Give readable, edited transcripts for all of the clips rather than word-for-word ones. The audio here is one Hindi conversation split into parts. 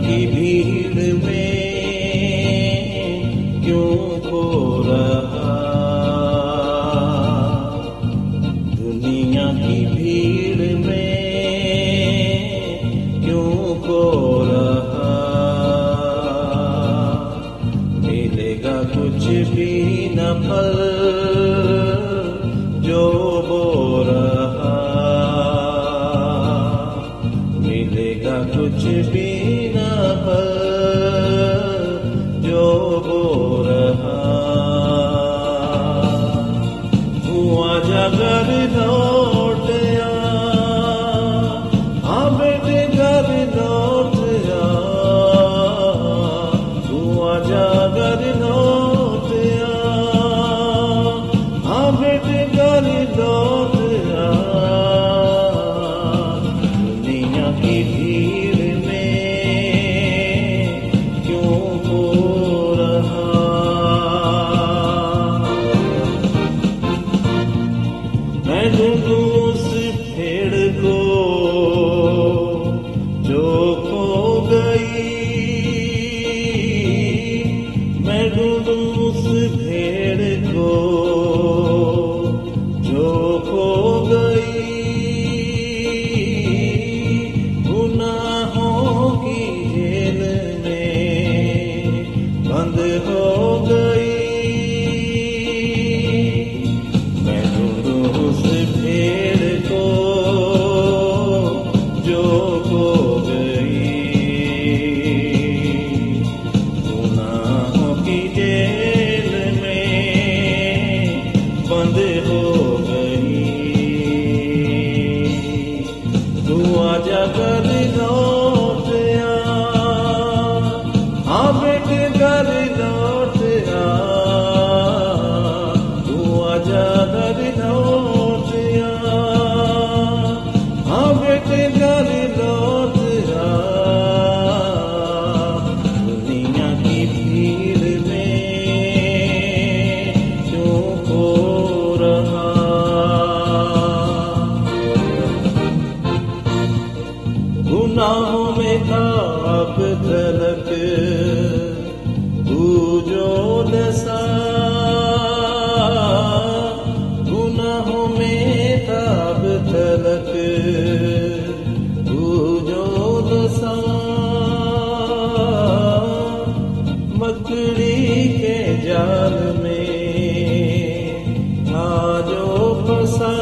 की भीड़ में क्यों खो रहा, दुनिया की भीड़ में क्यों खो रहा। मिलेगा कुछ भी न फल जो बो रहा, मिलेगा कुछ भी न फल जो बो रहा। तू आजा घर लौट आ बेटे घर लौट आ, तू आजा घर लौट आ बेटे घर लौट आ। दुनिया की भीड़ में क्यों खो रहा। मैं ढूंढूं उस भेड़ को जो खो गई, मैं ढूंढूं उस भेड़ को जो खो गई। गुनाहों की जेल में बंद हो गई। मैं ढूंढूं उस भेड़ को जो खो गई। गुनाहों की जेल में बंद हो गई। तू आजा घर लौट आ बेटे घर लौट आ, तू आजा घर लौट आ बेटे घर लौट आ। दुनिया की भीड़ में क्यों खो रहा। गुनाहों में था अब तलक तू जो नशा, गुनाहों में था अब तलक तू जो नशा। मकड़ी के जाल में था जो फंसा,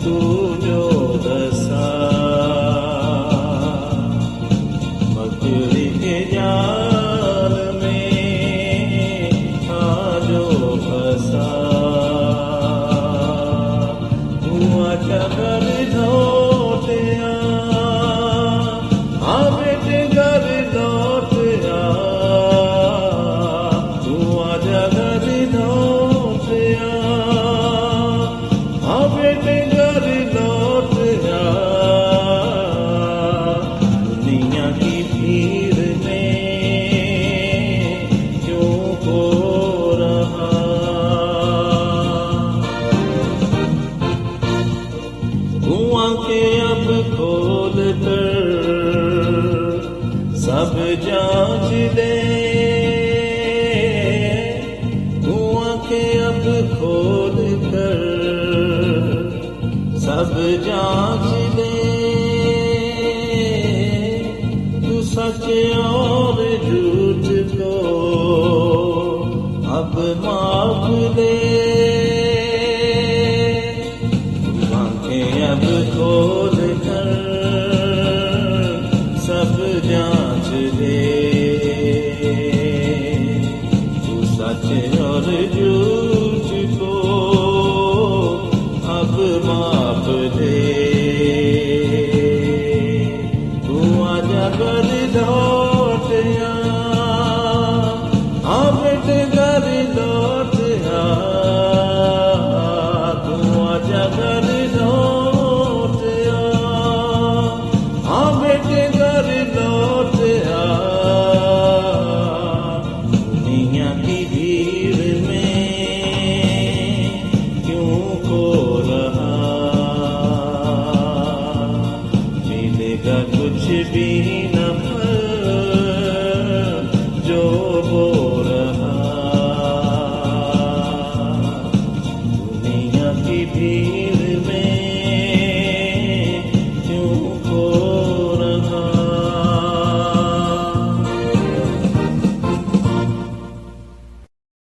तू जो दसा। मकड़ी के जाल में था जो फंसा। तू आजा घर लौट आ बेटे घर लौट आ, तू आजा घर लौट आ बेटे घर लौट आ। दुनिया की भीड़ में क्यों खो रहा। तू आंखें अब खोल कर सब जांच ले, तू आंखें अब खोल कर सब जांच ले। तू सच और झूठ को अब माप ले। तू आंखें अब खोल कर सब जांच ले। तू सच और झूठ को अब माप दे। तू आजा घर लौट